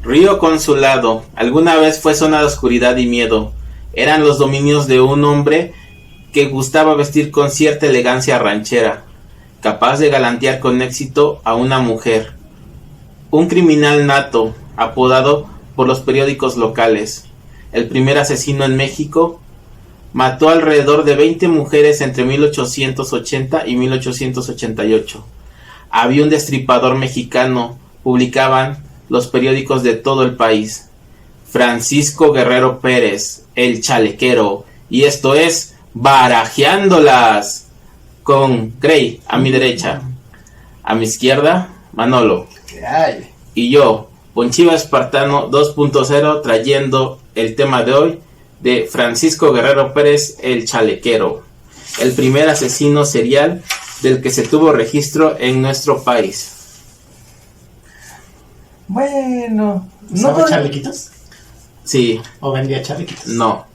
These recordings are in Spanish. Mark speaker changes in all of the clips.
Speaker 1: Río Consulado, alguna vez fue zona de oscuridad y miedo. Eran los dominios de un hombre que gustaba vestir con cierta elegancia ranchera, capaz de galantear con éxito a una mujer. Un criminal nato, apodado por los periódicos locales, el primer asesino en México, mató alrededor de 20 mujeres entre 1880 y 1888. Había un destripador mexicano, publicaban los periódicos de todo el país. Francisco Guerrero Pérez, el chalequero, y esto es Barajeándolas, con Grey a mi derecha, a mi izquierda, Manolo,
Speaker 2: ¿Qué hay?
Speaker 1: y yo, Ponchiva Espartano 2.0, trayendo el tema de hoy de Francisco Guerrero Pérez, el chalequero, el primer asesino serial del que se tuvo registro en nuestro país.
Speaker 2: Bueno,
Speaker 3: ¿Usaba chalequitos?
Speaker 1: Sí,
Speaker 3: ¿O vendía chalequitos?
Speaker 1: no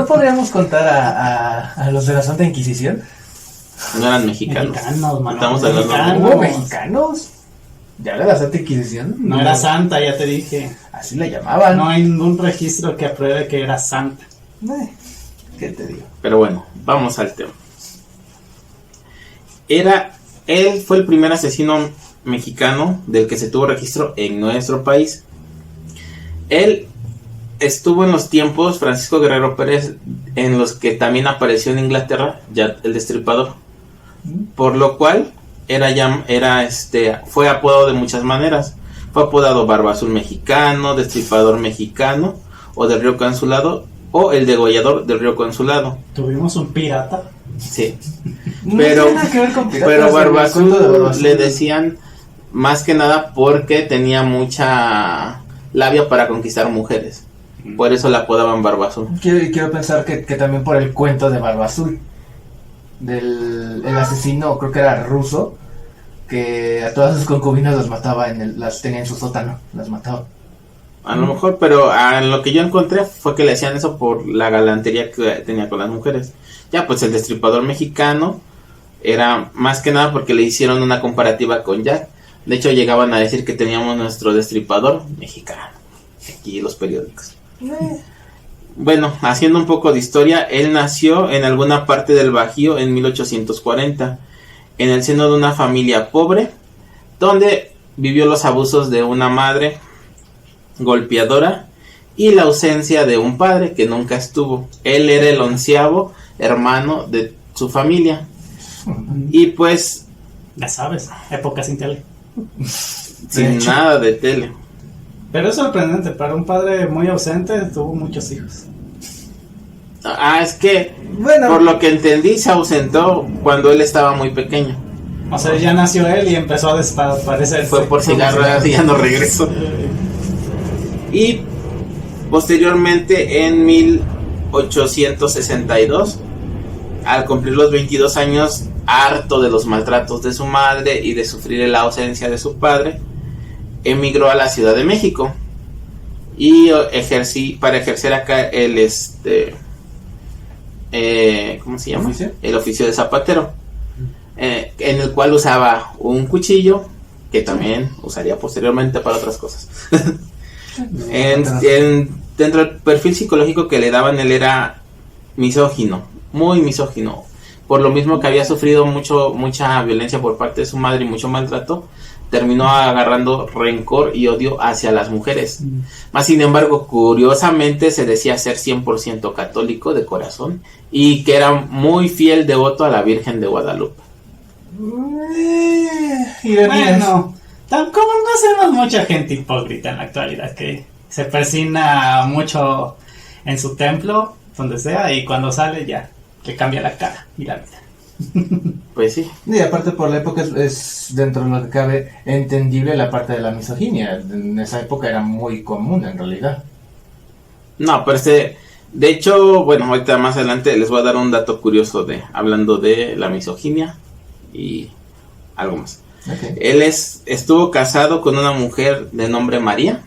Speaker 2: podríamos contar a los de la Santa Inquisición.
Speaker 1: eran mexicanos.
Speaker 3: Mexicanos, mano.
Speaker 1: Estamos hablando de
Speaker 3: Mexicanos.
Speaker 2: ¿Hubo mexicanos? ¿Ya de la Santa Inquisición?
Speaker 3: No era santa, ya te dije.
Speaker 2: Así la llamaban.
Speaker 3: No hay ningún registro que apruebe que era santa.
Speaker 2: ¿Qué te digo?
Speaker 1: Pero bueno, vamos al tema. Él fue el primer asesino mexicano del que se tuvo registro en nuestro país. Él estuvo en los tiempos, Francisco Guerrero Pérez, en los que también apareció en Inglaterra, ya el destripador. Por lo cual fue apodado de muchas maneras. Fue apodado Barba Azul mexicano, destripador mexicano, o del Río Consulado, o el degollador del Río Consulado.
Speaker 3: Tuvimos un pirata.
Speaker 1: Sí.
Speaker 2: No
Speaker 1: Pero-
Speaker 2: tiene nada que ver con piratas,
Speaker 1: Pero
Speaker 2: el
Speaker 1: Barba
Speaker 2: cuento de
Speaker 1: Azul
Speaker 2: Barba Azul.
Speaker 1: le decían más que nada porque tenía mucha labia para conquistar mujeres. Por eso la apodaban Barba Azul.
Speaker 2: Quiero pensar que también por el cuento de Barba Azul. El asesino, creo que era ruso, que a todas sus concubinas las mataba, las tenía en su sótano, las mataba.
Speaker 1: A lo mejor, pero lo que yo encontré fue que le hacían eso por la galantería que tenía con las mujeres. Ya, pues el destripador mexicano era más que nada porque le hicieron una comparativa con Jack. De hecho, llegaban a decir que teníamos nuestro destripador mexicano. Aquí los periódicos. Bueno, haciendo un poco de historia, él nació en alguna parte del Bajío en 1840, en el seno de una familia pobre, donde vivió los abusos de una madre golpeadora y la ausencia de un padre que nunca estuvo. Él era el 11º hermano de su familia. Y pues,
Speaker 3: Ya sabes, época sin tele.
Speaker 1: sin nada de tele.
Speaker 3: Pero es sorprendente, para un padre muy ausente tuvo muchos hijos.
Speaker 1: Es que,
Speaker 2: Bueno,
Speaker 1: por lo que entendí, se ausentó cuando él estaba muy pequeño.
Speaker 3: O sea, ya nació él y empezó a desaparecer.
Speaker 1: Fue por cigarros y ya no regresó. Y posteriormente, en 1862, al cumplir los 22 años, harto de los maltratos de su madre y de sufrir la ausencia de su padre, emigró a la Ciudad de México y para ejercer acá ¿cómo se llama?
Speaker 2: ¿Oficio?
Speaker 1: El oficio de zapatero, en el cual usaba un cuchillo que también usaría posteriormente para otras cosas. Dentro del perfil psicológico que le daban, él era misógino, muy misógino, por lo mismo que había sufrido mucha violencia por parte de su madre y mucho maltrato. Terminó agarrando rencor y odio hacia las mujeres. Más sin embargo, curiosamente se decía ser 100% católico de corazón y que era muy fiel devoto a la Virgen de Guadalupe.
Speaker 3: Bueno, tampoco conocemos mucha gente hipócrita en la actualidad que se persina mucho en su templo, donde sea, y cuando sale ya le cambia la cara y la vida.
Speaker 1: Pues sí.
Speaker 2: y aparte por la época es dentro de lo que cabe entendible la parte de la misoginia. En esa época era muy común en realidad.
Speaker 1: No, pero de hecho, bueno, ahorita más adelante les voy a dar un dato curioso hablando de la misoginia y algo más.
Speaker 2: Okay.
Speaker 1: Él estuvo casado con una mujer de nombre María,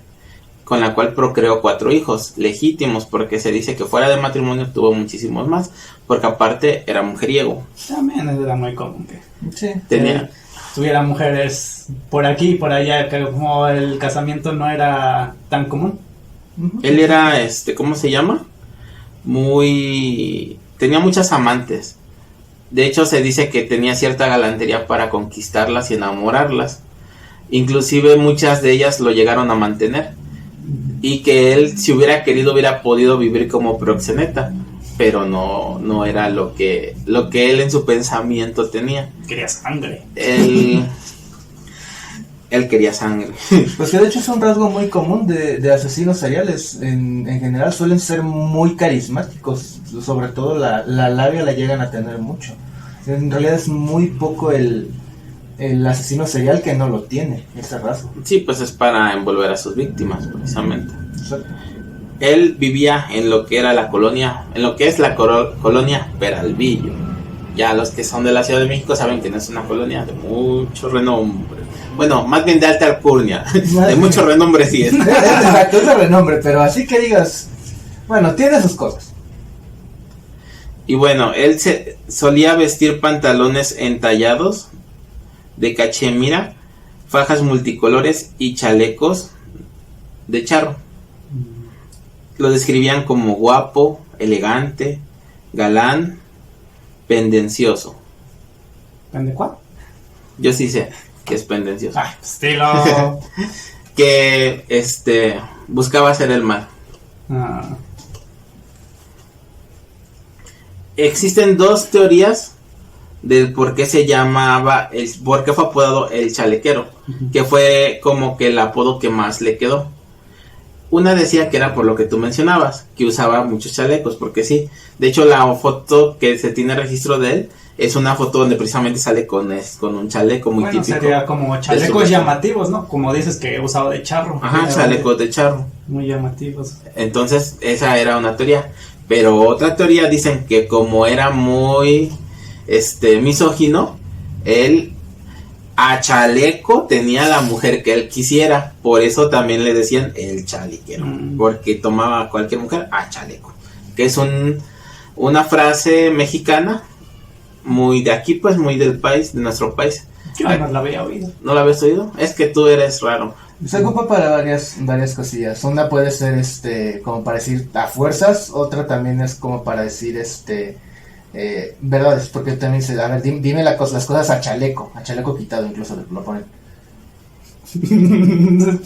Speaker 1: con la cual procreó 4 hijos legítimos, porque se dice que fuera de matrimonio tuvo muchísimos más, porque aparte era mujeriego.
Speaker 3: También era muy común que
Speaker 2: Sí.
Speaker 1: Tenía,
Speaker 3: tuviera mujeres por aquí y por allá, que como el casamiento no era tan común.
Speaker 1: Él era, ¿cómo se llama? Tenía muchas amantes. De hecho, se dice que tenía cierta galantería para conquistarlas y enamorarlas. Inclusive muchas de ellas lo llegaron a mantener. Y que él, si hubiera querido, hubiera podido vivir como proxeneta. Pero no era lo que él en su pensamiento tenía.
Speaker 3: Quería sangre.
Speaker 1: Él quería sangre.
Speaker 2: Pues que de hecho es un rasgo muy común de asesinos seriales. En general suelen ser muy carismáticos. Sobre todo la labia la llegan a tener mucho. En realidad es muy poco el asesino serial que no lo tiene, ese rasgo.
Speaker 1: Sí, pues es para envolver a sus víctimas, precisamente.
Speaker 2: Exacto.
Speaker 1: Él vivía en lo que era la colonia, en lo que es la colonia Peralvillo. Ya los que son de la Ciudad de México saben que no es una colonia de mucho renombre. Bueno, más bien de alta alcurnia. De mucho renombre sí es.
Speaker 2: Exacto, es de renombre, pero así que digas, bueno, tiene sus cosas.
Speaker 1: Y bueno, él solía vestir pantalones entallados de cachemira, fajas multicolores y chalecos de charro. Lo describían como guapo, elegante, galán, pendencioso.
Speaker 3: ¿Pende cuál?
Speaker 1: Yo sí sé que es pendencioso.
Speaker 3: Ay, estilo.
Speaker 1: Que buscaba hacer el mal.
Speaker 3: Ah.
Speaker 1: Existen dos teorías del por qué se llamaba, por qué fue apodado el chalequero, que fue como que el apodo que más le quedó. Una decía que era por lo que tú mencionabas, que usaba muchos chalecos, porque sí. De hecho, la foto que se tiene registro de él es una foto donde precisamente sale con un chaleco muy típico.
Speaker 3: Sería como chalecos llamativos, ¿no? Como dices que usaba de charro.
Speaker 1: Ajá, chalecos de charro.
Speaker 3: Muy llamativos.
Speaker 1: Entonces, esa era una teoría. Pero otra teoría dicen que como era muy misógino, él a chaleco tenía la mujer que él quisiera. Por eso también le decían el chalequero. Porque tomaba a cualquier mujer a chaleco. Que es una frase mexicana. Muy de aquí, pues muy del país, de nuestro país.
Speaker 3: Yo no la había oído.
Speaker 1: ¿No la habías oído? Es que tú eres raro.
Speaker 2: Se ocupa para varias cosillas. Una puede ser como para decir a fuerzas, otra también es como para decir verdades, porque también a ver, dime las cosas a chaleco quitado, incluso lo ponen.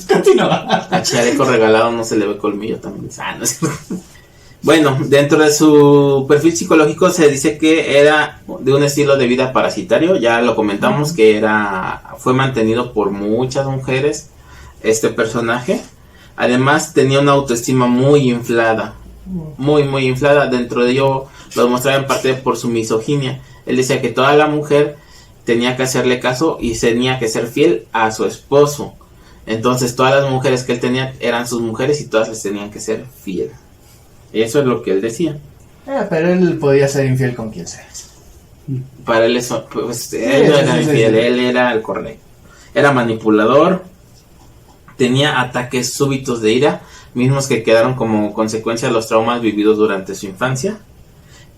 Speaker 3: Continúa.
Speaker 1: A chaleco regalado no se le ve colmillo también. No es Bueno, dentro de su perfil psicológico se dice que era de un estilo de vida parasitario. Ya lo comentamos que fue mantenido por muchas mujeres este personaje. Además tenía una autoestima muy inflada, muy muy inflada. Dentro de ello lo demostraba en parte por su misoginia. Él decía que toda la mujer tenía que hacerle caso y tenía que ser fiel a su esposo. Entonces todas las mujeres que él tenía eran sus mujeres y todas les tenían que ser fiel. Eso es lo que él decía.
Speaker 2: Pero él podía ser infiel con quien sea.
Speaker 1: Para él eso, pues, él no era infiel, él era el correcto. Era manipulador, tenía ataques súbitos de ira, mismos que quedaron como consecuencia de los traumas vividos durante su infancia.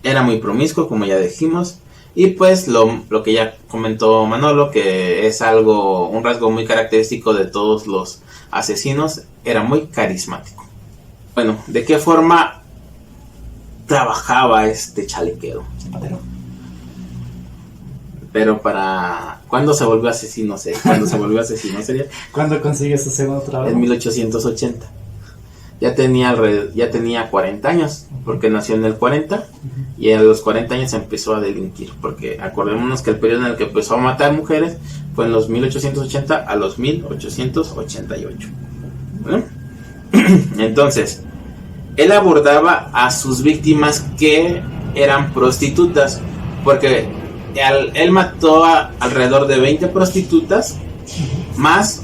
Speaker 1: Era muy promiscuo, como ya dijimos. Y pues lo que ya comentó Manolo, que es un rasgo muy característico de todos los asesinos, era muy carismático. Bueno, ¿de qué forma trabajaba este chalequero? Pero ¿cuándo se volvió asesino? ¿Cuándo se volvió asesino serial?
Speaker 3: ¿Cuándo consiguió su segundo trabajo?
Speaker 1: En 1880. Ya tenía 40 años, porque nació en el 40, y a los 40 años empezó a delinquir, porque acordémonos que el periodo en el que empezó a matar mujeres fue en los 1880 a los 1888. ¿Vale? Entonces, él abordaba a sus víctimas que eran prostitutas, porque él mató alrededor de 20 prostitutas, más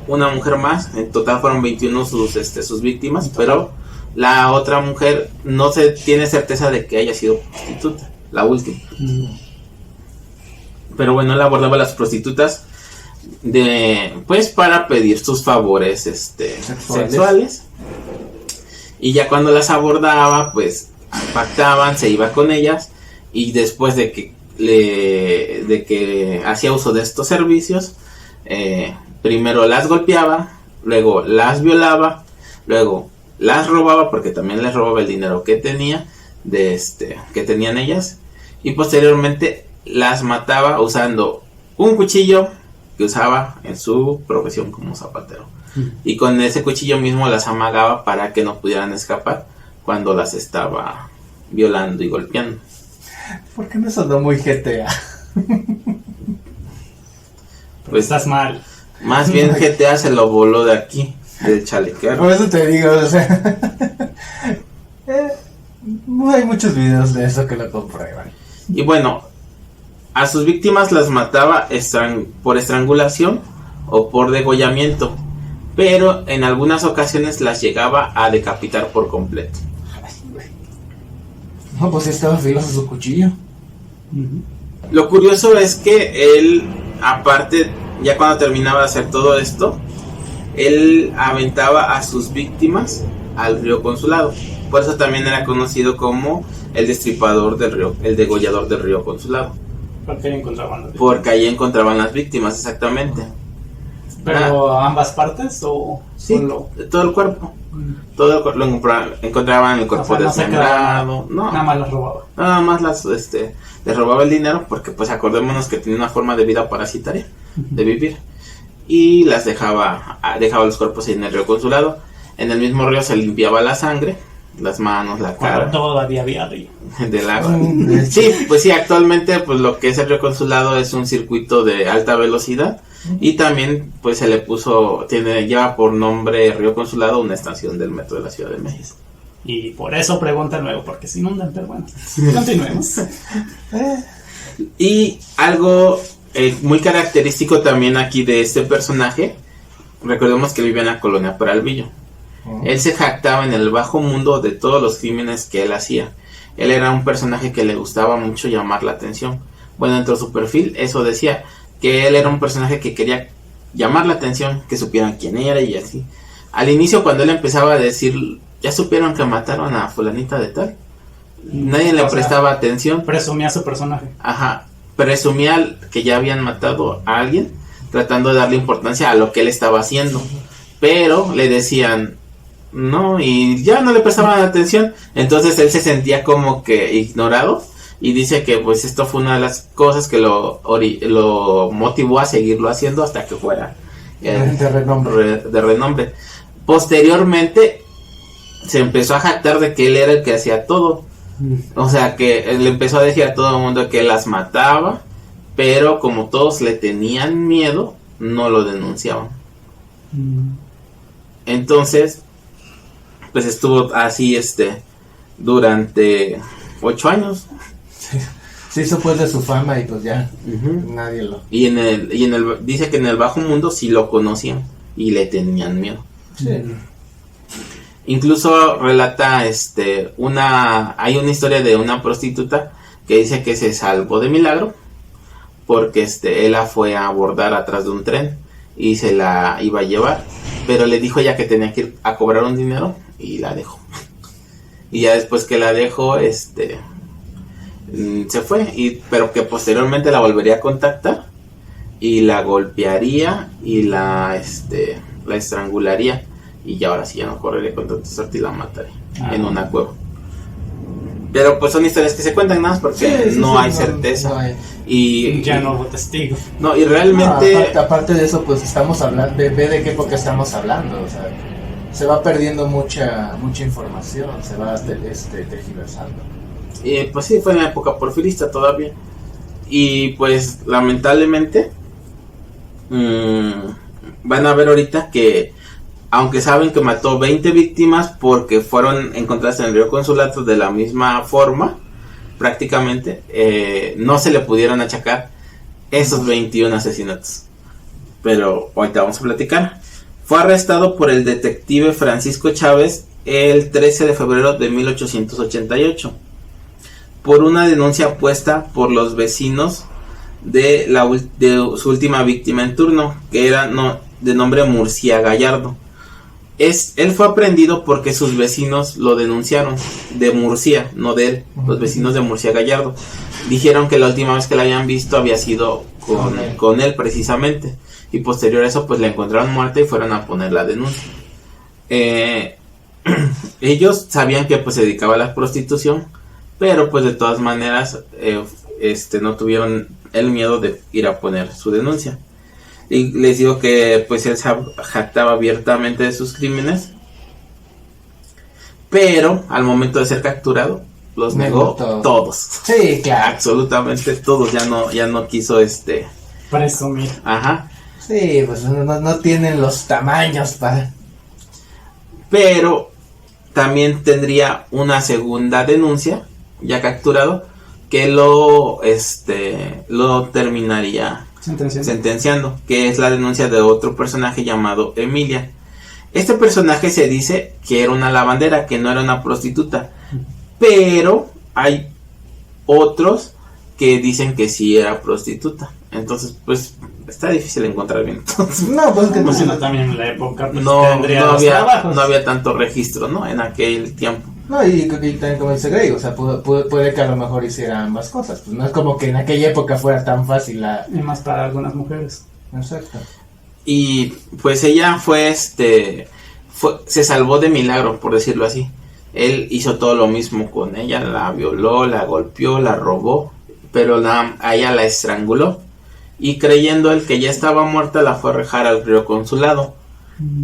Speaker 1: una mujer más. En total fueron 21 sus víctimas, pero la otra mujer no se tiene certeza de que haya sido prostituta, la última. Pero bueno, él abordaba a las prostitutas pues para pedir sus favores sexuales. Y ya cuando las abordaba, pues pactaban, se iba con ellas, y después de que hacía uso de estos servicios, Primero las golpeaba, luego las violaba, luego las robaba porque también les robaba el dinero que tenía que tenían ellas, y posteriormente las mataba usando un cuchillo que usaba en su profesión como zapatero. Y con ese cuchillo mismo las amagaba para que no pudieran escapar cuando las estaba violando y golpeando.
Speaker 2: ¿Por qué me sonó muy GTA?
Speaker 1: Pues
Speaker 3: estás mal.
Speaker 1: Más bien GTA se lo voló de aquí, del chalequero.
Speaker 2: Por eso te digo, o sea... hay muchos videos de eso que lo comprueban.
Speaker 1: Y bueno, a sus víctimas las mataba por estrangulación o por degollamiento, pero en algunas ocasiones las llegaba a decapitar por completo.
Speaker 2: No, pues estaba filoso su cuchillo.
Speaker 1: Lo curioso es que él, aparte, ya cuando terminaba de hacer todo esto, él aventaba a sus víctimas al río Consulado. Por eso también era conocido como el destripador del río, el degollador del río Consulado.
Speaker 3: Porque ahí encontraban las víctimas.
Speaker 1: Porque ahí encontraban las víctimas, exactamente.
Speaker 3: ¿Pero ambas partes o
Speaker 1: sí,
Speaker 3: solo?
Speaker 1: Todo el cuerpo. Todo el cuerpo lo encontraban el cuerpo desmembrado. No,
Speaker 3: nada más las robaba.
Speaker 1: Nada más les robaba el dinero porque pues acordémonos que tenía una forma de vida parasitaria, de vivir. Y las dejaba los cuerpos en el río Consulado. En el mismo río se limpiaba la sangre, las manos, la cara.
Speaker 3: Todavía había río.
Speaker 1: Del agua. Sí, pues sí, actualmente pues lo que es el río Consulado es un circuito de alta velocidad. Y también pues se le lleva por nombre Río Consulado una estación del metro de la Ciudad de México.
Speaker 3: Y por eso pregunta luego, porque se inundan, pero bueno, continuemos.
Speaker 1: Y algo muy característico también aquí de este personaje, recordemos que vivía en la colonia Peralvillo. Él se jactaba en el bajo mundo de todos los crímenes que él hacía. Él era un personaje que le gustaba mucho llamar la atención. Bueno, dentro de su perfil eso decía, que él era un personaje que quería llamar la atención, que supieran quién era y así. Al inicio, cuando él empezaba a decir, ya supieron que mataron a fulanita de tal, nadie le prestaba atención.
Speaker 3: Presumía su personaje.
Speaker 1: Ajá, presumía que ya habían matado a alguien, tratando de darle importancia a lo que él estaba haciendo. Pero le decían, no, y ya no le prestaban atención. Entonces él se sentía como que ignorado. Y dice que pues esto fue una de las cosas que lo motivó a seguirlo haciendo hasta que fuera
Speaker 2: de
Speaker 1: renombre. Posteriormente se empezó a jactar de que él era el que hacía todo. O sea que él empezó a decir a todo el mundo que las mataba, pero como todos le tenían miedo, no lo denunciaban. Entonces pues estuvo así durante 8 años.
Speaker 2: Se hizo pues de su fama y pues ya nadie lo...
Speaker 1: Y dice que en el bajo mundo sí lo conocían y le tenían miedo.
Speaker 2: Sí.
Speaker 1: Incluso relata hay una historia de una prostituta que dice que se salvó de milagro porque él la fue a abordar atrás de un tren y se la iba a llevar, pero le dijo ella que tenía que ir a cobrar un dinero y la dejó. Y ya después que la dejó, se fue, pero que posteriormente la volvería a contactar y la golpearía y la estrangularía, y ya ahora sí ya no correría con tanta suerte y la mataría en una cueva. Pero pues son historias que se cuentan nada más porque no hay certeza.
Speaker 2: No hay.
Speaker 1: Y
Speaker 3: ya no hubo testigo.
Speaker 1: No, y realmente
Speaker 2: aparte de eso, pues estamos hablando ve de qué época estamos hablando, o sea, se va perdiendo mucha información, se va tergiversando.
Speaker 1: Pues sí, fue en la época porfirista todavía. Y pues lamentablemente van a ver ahorita que, aunque saben que mató 20 víctimas porque fueron encontradas en el río Consulado de la misma forma, prácticamente no se le pudieron achacar esos 21 asesinatos. Pero ahorita vamos a platicar. Fue arrestado por el detective Francisco Chávez el 13 de febrero de 1888 por una denuncia puesta por los vecinos de su última víctima en turno, que era de nombre Murcia Gallardo. Él fue aprehendido porque sus vecinos lo denunciaron, de Murcia, no de él, los vecinos de Murcia Gallardo. Dijeron que la última vez que la habían visto había sido con él precisamente. y posterior a eso pues la encontraron muerta y fueron a poner la denuncia. Ellos sabían que pues se dedicaba a la prostitución, pero pues de todas maneras no tuvieron el miedo de ir a poner su denuncia. Y les digo que pues él se jactaba abiertamente de sus crímenes, pero al momento de ser capturado los negó todos.
Speaker 2: Sí, claro.
Speaker 1: Absolutamente todos. Ya no quiso
Speaker 3: presumir.
Speaker 1: Ajá.
Speaker 2: Sí, pues no tienen los tamaños para.
Speaker 1: Pero también tendría una segunda denuncia ya capturado que lo terminaría sentenciando, que es la denuncia de otro personaje llamado Emilia. Este personaje se dice que era una lavandera, que no era una prostituta, pero hay otros que dicen que sí era prostituta. Entonces, pues, está difícil encontrar bien.
Speaker 2: No, pues que
Speaker 3: no, también en la época pues,
Speaker 1: no había tanto registro, ¿no? En aquel tiempo.
Speaker 2: No, y también como dice Greg, o sea, puede que a lo mejor hiciera ambas cosas. Pues no es como que en aquella época fuera tan fácil
Speaker 3: Y más para algunas mujeres.
Speaker 2: Exacto.
Speaker 1: Y pues ella se salvó de milagro, por decirlo así. Él hizo todo lo mismo con ella, la violó, la golpeó, la robó, pero a ella la estranguló. Y creyendo él que ya estaba muerta, la fue a arrojar al río Consulado.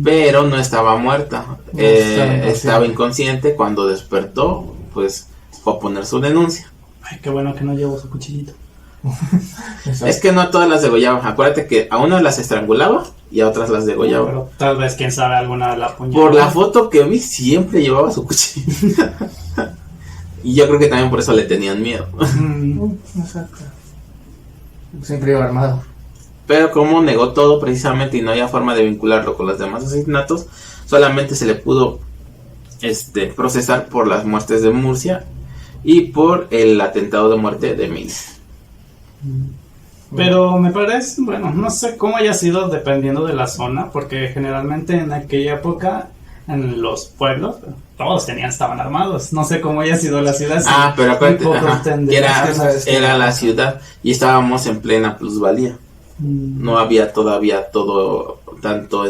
Speaker 1: Pero no estaba muerta, estaba inconsciente. Cuando despertó, pues fue a poner su denuncia.
Speaker 3: Ay, qué bueno que no llevó su cuchillito.
Speaker 1: Es que no a todas las degollaba. Acuérdate que a unas las estrangulaba y a otras las degollaba.
Speaker 3: Pero tal vez, quién sabe, alguna de la puñalada.
Speaker 1: Por la foto que vi, siempre llevaba su cuchillo. Y yo creo que también por eso le tenían miedo.
Speaker 2: Exacto. Siempre iba armado.
Speaker 1: Pero como negó todo precisamente y no había forma de vincularlo con los demás asesinatos, solamente se le pudo procesar por las muertes de Murcia y por el atentado de muerte de Emilia.
Speaker 3: Pero me parece, bueno, no sé cómo haya sido dependiendo de la zona, porque generalmente en aquella época en los pueblos todos estaban armados. No sé cómo haya sido la ciudad.
Speaker 1: Pero acuérdate, era la ciudad y estábamos en plena plusvalía. No había todavía tanto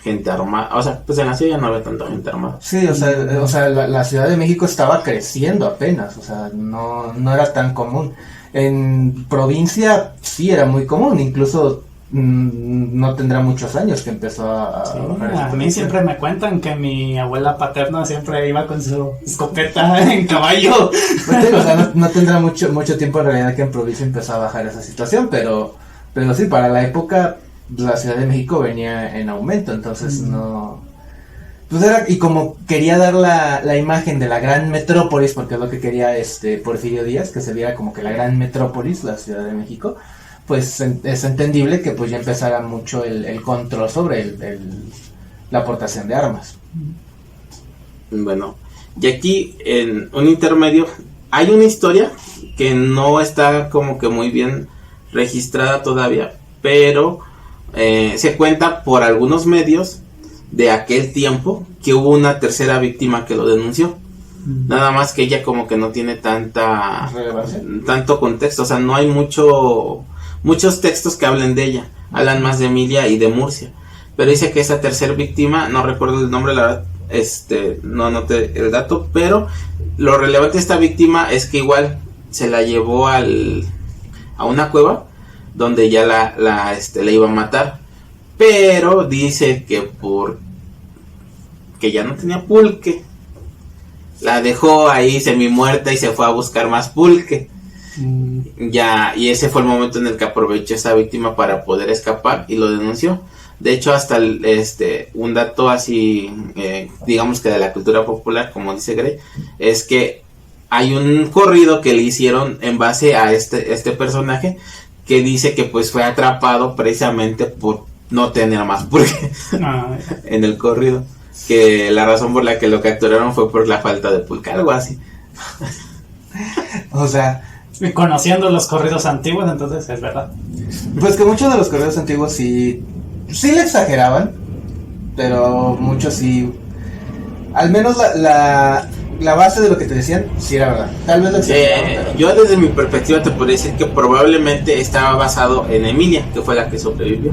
Speaker 1: gente armada. O sea, pues en la ciudad ya no había tanta gente armada.
Speaker 2: Sí, o sea la Ciudad de México estaba creciendo apenas, o sea, no era tan común. En provincia sí era muy común, incluso no tendrá muchos años que empezó
Speaker 3: a mí siempre me cuentan que mi abuela paterna siempre iba con su escopeta en caballo.
Speaker 2: Pues, o sea, no tendrá mucho tiempo en realidad que en provincia empezó a bajar esa situación, pero sí, para la época la Ciudad de México venía en aumento, entonces no. Pues era, y como quería dar la imagen de la gran metrópolis, porque es lo que quería Porfirio Díaz, que se viera como que la gran metrópolis, la Ciudad de México, pues es entendible que pues ya empezara mucho el control sobre la aportación de armas.
Speaker 1: Bueno, y aquí en un intermedio hay una historia que no está como que muy bien registrada todavía, pero se cuenta por algunos medios de aquel tiempo que hubo una tercera víctima que lo denunció. Nada más que ella como que no tiene tanto contexto, o sea, no hay muchos textos que hablen de ella. Hablan más de Emilia y de Murcia, pero dice que esa tercera víctima, no recuerdo el nombre, la verdad, no anoté el dato, pero lo relevante de esta víctima es que igual se la llevó a una cueva donde ya la iba a matar, pero dice que que ya no tenía pulque, la dejó ahí semi muerta y se fue a buscar más pulque. Ya, y ese fue el momento en el que aprovechó esa víctima para poder escapar y lo denunció. De hecho, hasta un dato así, digamos que de la cultura popular, como dice Grey, es que hay un corrido que le hicieron en base a este personaje, que dice que pues fue atrapado precisamente por no tener más pulque en el corrido, que la razón por la que lo capturaron fue por la falta de pulque, algo así.
Speaker 2: O sea,
Speaker 3: conociendo los corridos antiguos, entonces es verdad.
Speaker 2: Pues que muchos de los corridos antiguos sí le exageraban, pero muchos sí, al menos la base de lo que te decían sí era verdad. Tal vez lo exageraban,
Speaker 1: yo desde mi perspectiva te podría decir que probablemente estaba basado en Emilia, que fue la que sobrevivió,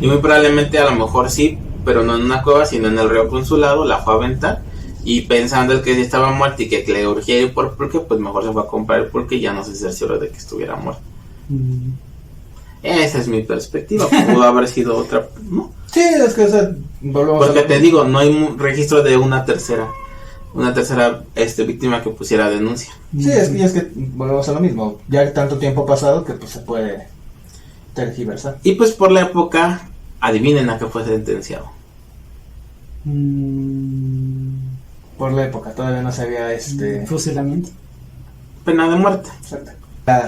Speaker 1: Y muy probablemente a lo mejor sí, pero no en una cueva, sino en el río Consulado, la fue a aventar. Y pensando el que estaba muerto y que le urgía ir por pulque, pues mejor se fue a comprar el pulque y ya no se cercioró de que estuviera muerto. Esa es mi perspectiva. Pudo haber sido otra, ¿no?
Speaker 2: Sí, es que, o sea, volvemos
Speaker 1: Porque
Speaker 2: a...
Speaker 1: te digo, no hay registro de una tercera víctima que pusiera denuncia.
Speaker 2: Sí, es que volvemos a lo mismo. Ya tanto tiempo ha pasado que pues se puede tergiversar.
Speaker 1: Y pues por la época, adivinen a qué fue sentenciado.
Speaker 2: Por la época, todavía no se había
Speaker 3: Fusilamiento.
Speaker 1: Pena de muerte.
Speaker 2: Exacto.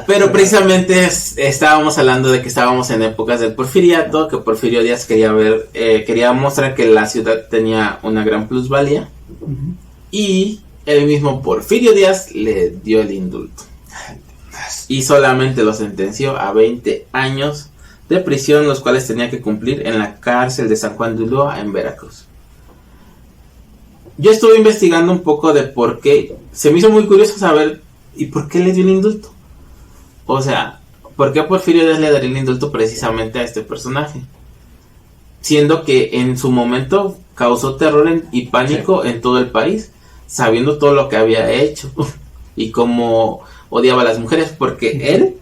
Speaker 1: Pero precisamente estábamos hablando de que estábamos en épocas del porfiriato, que Porfirio Díaz quería mostrar que la ciudad tenía una gran plusvalía, y el mismo Porfirio Díaz le dio el indulto y solamente lo sentenció a 20 años de prisión, los cuales tenía que cumplir en la cárcel de San Juan de Ulúa en Veracruz. Yo estuve investigando un poco de por qué, se me hizo muy curioso saber y por qué le dio el indulto. O sea, ¿por qué Porfirio Díaz le daría el indulto precisamente a este personaje? Siendo que en su momento causó terror y pánico en todo el país, sabiendo todo lo que había hecho y cómo odiaba a las mujeres, porque él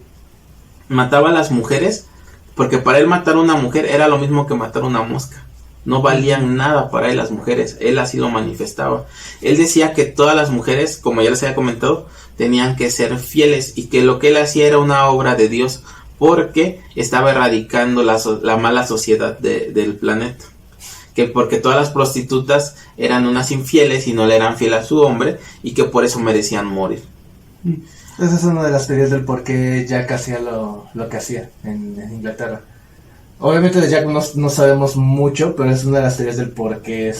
Speaker 1: mataba a las mujeres, porque para él matar a una mujer era lo mismo que matar a una mosca. No valían nada para él las mujeres, él así lo manifestaba. Él decía que todas las mujeres, como ya les había comentado, tenían que ser fieles y que lo que él hacía era una obra de Dios, porque estaba erradicando la mala sociedad del planeta. Que porque todas las prostitutas eran unas infieles y no le eran fieles a su hombre y que por eso merecían morir.
Speaker 2: Esa es una de las teorías del por qué Jack hacía lo que hacía en Inglaterra. Obviamente de Jack no sabemos mucho, pero es una de las teorías del por qué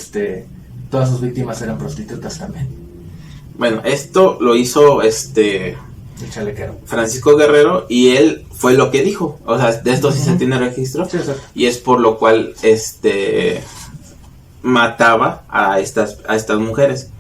Speaker 2: todas sus víctimas eran prostitutas también.
Speaker 1: Bueno, esto lo hizo
Speaker 2: El chalequero.
Speaker 1: Francisco Guerrero, y él fue lo que dijo. O sea, de esto sí se tiene registro.
Speaker 2: Sí, exacto.
Speaker 1: Y es por lo cual mataba a estas mujeres.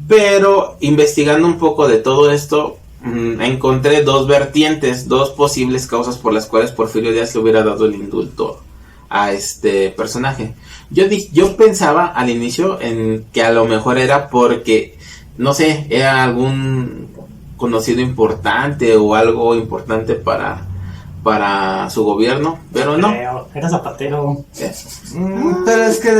Speaker 1: Pero investigando un poco de todo esto, encontré dos vertientes, dos posibles causas por las cuales Porfirio Díaz le hubiera dado el indulto a este personaje. Yo pensaba al inicio en que a lo mejor era porque, no sé, era algún conocido importante o algo importante para su gobierno, pero no.
Speaker 3: Era Zapatero.
Speaker 2: Pero es que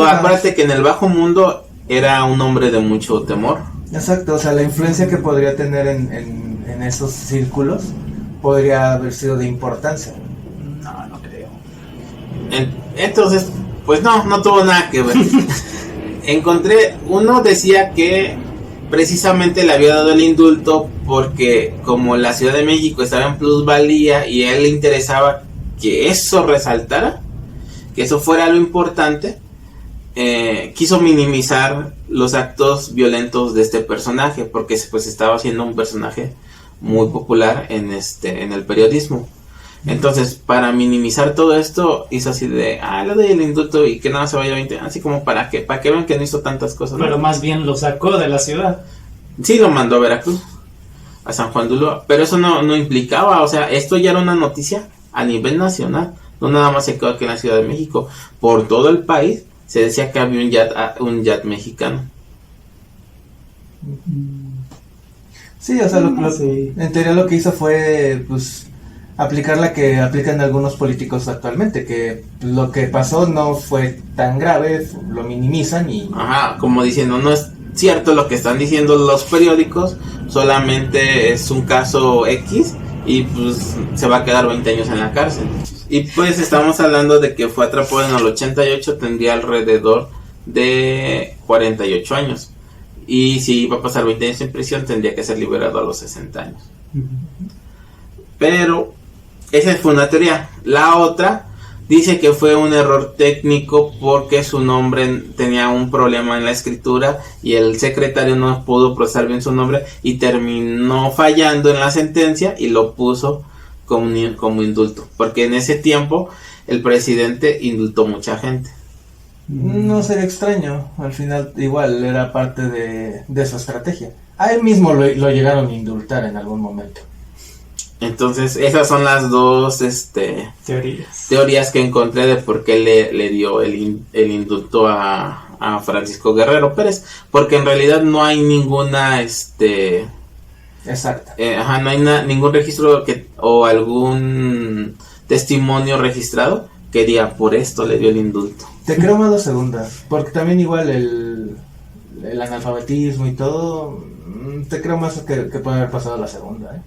Speaker 1: acuérdate que en el bajo mundo era un hombre de mucho temor.
Speaker 2: Exacto, o sea, la influencia que podría tener en esos círculos podría haber sido de importancia.
Speaker 3: No creo.
Speaker 1: Entonces, pues no tuvo nada que ver. Uno decía que precisamente le había dado el indulto porque como la Ciudad de México estaba en plusvalía y a él le interesaba que eso resaltara, que eso fuera lo importante, quiso minimizar los actos violentos de este personaje, porque pues estaba siendo un personaje muy popular en el periodismo. Entonces, para minimizar todo esto, hizo así de, le doy el indulto y que nada se vaya 20, así como para que vean que no hizo tantas cosas.
Speaker 3: Pero
Speaker 1: ¿no?
Speaker 3: más bien lo sacó de la ciudad.
Speaker 1: Sí, lo mandó a Veracruz, a San Juan de Ulúa, pero eso no implicaba, o sea, esto ya era una noticia a nivel nacional, no nada más se quedó aquí en la Ciudad de México, por todo el país se decía que había un yat mexicano.
Speaker 2: Sí, o sea,
Speaker 3: Sí.
Speaker 2: en teoría lo que hizo fue, pues, aplicar la que aplican algunos políticos actualmente, que lo que pasó no fue tan grave, lo minimizan y...
Speaker 1: Ajá, como diciendo, no es cierto lo que están diciendo los periódicos, solamente es un caso X y pues se va a quedar 20 años en la cárcel. Y pues estamos hablando de que fue atrapado en el 88, tendría alrededor de 48 años. Y si iba a pasar 20 años en prisión, tendría que ser liberado a los 60 años. Pero esa fue una teoría. La otra dice que fue un error técnico porque su nombre tenía un problema en la escritura y el secretario no pudo procesar bien su nombre y terminó fallando en la sentencia y lo puso como indulto. Porque en ese tiempo el presidente indultó mucha gente.
Speaker 2: No sería extraño, al final igual era parte de su estrategia. A él mismo lo llegaron a indultar en algún momento.
Speaker 1: Entonces, esas son las dos teorías que encontré de por qué le dio el indulto a Francisco Guerrero Pérez. Porque en realidad no hay ninguna
Speaker 2: Exacto.
Speaker 1: no hay ningún registro o algún testimonio registrado que diga por esto le dio el indulto.
Speaker 2: Te creo más la segunda, porque también igual el analfabetismo y todo, te creo más que puede haber pasado la segunda,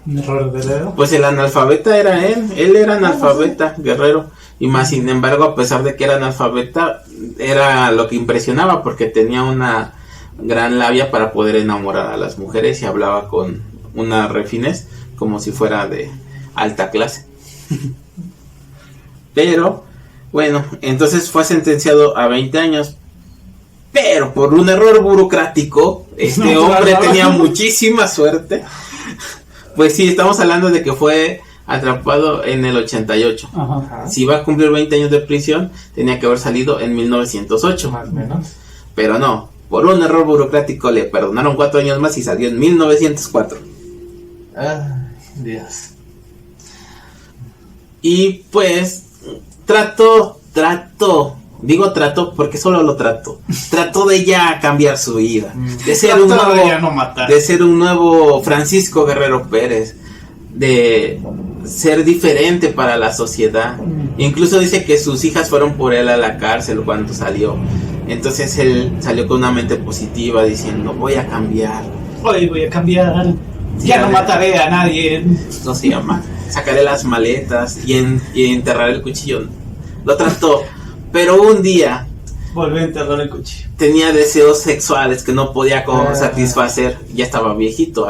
Speaker 3: Un error de dedo.
Speaker 1: Pues el analfabeta era él era analfabeta, Guerrero, y más sin embargo, a pesar de que era analfabeta, era lo que impresionaba porque tenía una gran labia para poder enamorar a las mujeres y hablaba con una refinez como si fuera de alta clase. Pero, bueno, entonces fue sentenciado a 20 años. Pero por un error burocrático, hombre tenía muchísima suerte. Pues sí, estamos hablando de que fue atrapado en el 88.
Speaker 3: Ajá.
Speaker 1: Si iba a cumplir 20 años de prisión, tenía que haber salido en 1908.
Speaker 2: más o menos.
Speaker 1: Pero no, por un error burocrático le perdonaron 4 años más y salió en 1904.
Speaker 2: Ay, Dios.
Speaker 1: Y pues trató, digo trató porque solo lo trató de ya cambiar su vida, de ser un nuevo Francisco Guerrero Pérez, de ser diferente para la sociedad. Incluso dice que sus hijas fueron por él a la cárcel cuando salió. Entonces él salió con una mente positiva diciendo voy a cambiar.
Speaker 3: Hoy voy a cambiar. Ya no mataré a nadie.
Speaker 1: No se llama. Sacaré las maletas y enterrar el cuchillo. Lo trató, pero un día
Speaker 3: volví a enterrar el cuchillo.
Speaker 1: Tenía deseos sexuales que no podía satisfacer. Ya estaba viejito.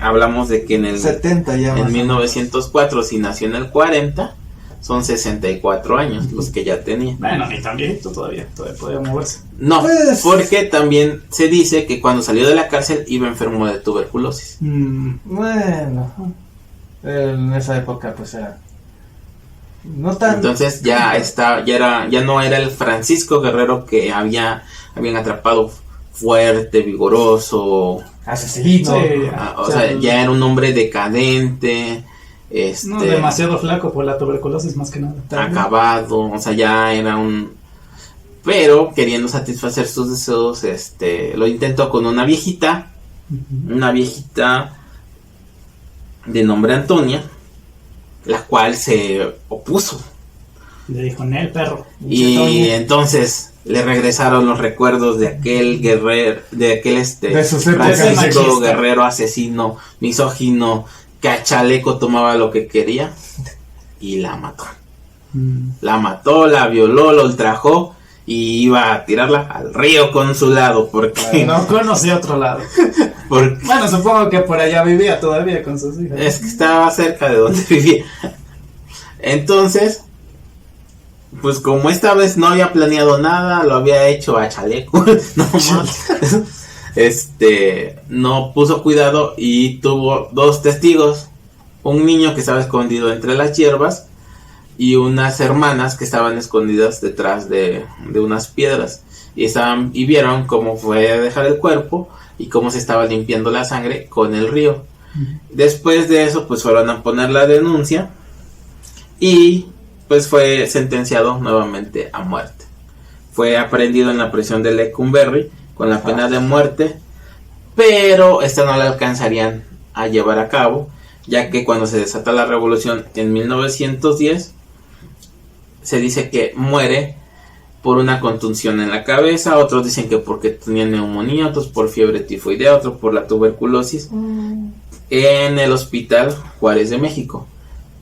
Speaker 1: Hablamos de que en el
Speaker 2: 70 ya
Speaker 1: en 1904, si nació en el 40, son 64 años los que ya tenía.
Speaker 3: Bueno, ni tan viejito todavía podía moverse.
Speaker 1: No, porque también se dice que cuando salió de la cárcel iba enfermo de tuberculosis.
Speaker 2: Bueno, en esa época pues era no tan.
Speaker 1: Entonces ya no era el Francisco Guerrero que habían atrapado, fuerte, vigoroso,
Speaker 2: asesino.
Speaker 1: O sea, ya era un hombre decadente,
Speaker 3: no, demasiado flaco por la tuberculosis más que nada.
Speaker 1: Acabado, o sea, ya era pero queriendo satisfacer sus deseos, lo intentó con una viejita de nombre Antonia, la cual se opuso.
Speaker 3: Le dijo, "No, el perro".
Speaker 1: Y entonces le regresaron los recuerdos de aquel guerrero, de Francisco Guerrero asesino, misógino, que a chaleco tomaba lo que quería y la mató. La mató, la violó, la ultrajó y iba a tirarla al río Consulado porque
Speaker 3: no conocía otro lado. Bueno, supongo que por allá vivía todavía con sus hijas.
Speaker 1: Es que estaba cerca de donde vivía. Entonces, pues como esta vez no había planeado nada, lo había hecho a chaleco, no puso cuidado y tuvo 2 testigos, un niño que estaba escondido entre las hierbas y unas hermanas que estaban escondidas detrás de unas piedras y vieron cómo fue a dejar el cuerpo y cómo se estaba limpiando la sangre con el río. Después de eso pues fueron a poner la denuncia y pues fue sentenciado nuevamente a muerte. Fue aprehendido en la prisión de Lecumberri con la pena de muerte, pero esta no la alcanzarían a llevar a cabo, ya que cuando se desata la revolución en 1910, se dice que muere por una contusión en la cabeza, otros dicen que porque tenía neumonía, otros por fiebre tifoidea, otros por la tuberculosis, en el Hospital Juárez de México.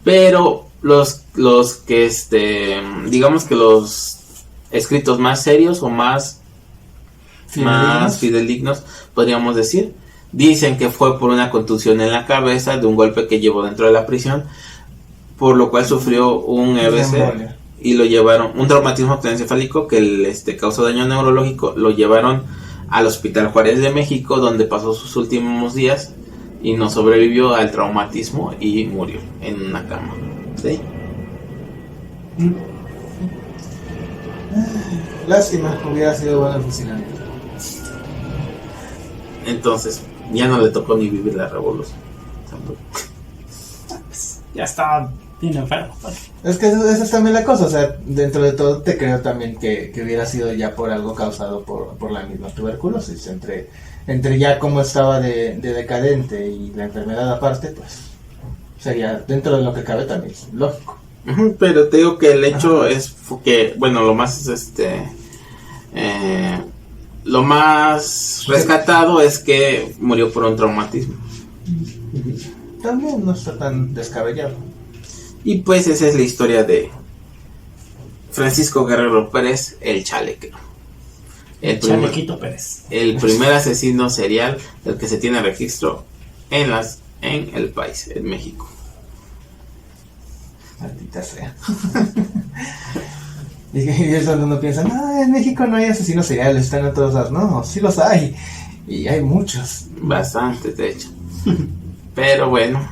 Speaker 1: Pero los que digamos que los escritos más serios o más fidedignos, podríamos decir, dicen que fue por una contusión en la cabeza de un golpe que llevó dentro de la prisión, por lo cual sufrió un EBC y lo llevaron, un traumatismo craneoencefálico que causó daño neurológico, lo llevaron al Hospital Juárez de México, donde pasó sus últimos días y no sobrevivió al traumatismo y murió en una cama. ¿Sí?
Speaker 2: Lástima, hubiera sido bueno el fusilamiento.
Speaker 1: Entonces, ya no le tocó ni vivir la revolución.
Speaker 3: ya está bien enfermo. Pues.
Speaker 2: Es que esa es también la cosa, o sea, dentro de todo te creo también que hubiera sido ya por algo causado por la misma tuberculosis, entre ya como estaba de decadente y la enfermedad aparte, pues sería dentro de lo que cabe también lógico.
Speaker 1: Pero te digo que el hecho es que, bueno, lo más lo más rescatado es que murió por un traumatismo.
Speaker 2: También no está tan descabellado.
Speaker 1: Y pues esa es la historia de Francisco Guerrero Pérez, el Chalequero.
Speaker 3: Chalequito Pérez.
Speaker 1: El primer asesino serial del que se tiene registro en el país, en México.
Speaker 2: Maldita sea. Y es donde uno piensa, no, en México no hay asesinos seriales, están en todos lados. No, sí los hay. Y hay muchos.
Speaker 1: Bastantes, de hecho. Pero bueno,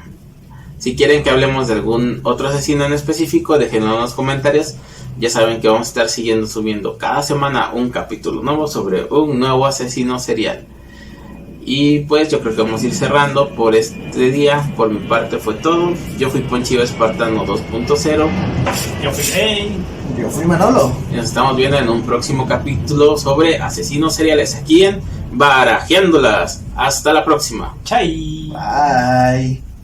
Speaker 1: si quieren que hablemos de algún otro asesino en específico, déjenlo en los comentarios. Ya saben que vamos a estar subiendo cada semana un capítulo nuevo sobre un nuevo asesino serial. Y pues yo creo que vamos a ir cerrando por este día. Por mi parte fue todo. Yo fui Ponchivo Espartano 2.0.
Speaker 3: Yo fui
Speaker 2: Manolo.
Speaker 1: Y nos estamos viendo en un próximo capítulo sobre asesinos seriales aquí en Barajeándolas. Hasta la próxima.
Speaker 3: Chai.
Speaker 2: Bye.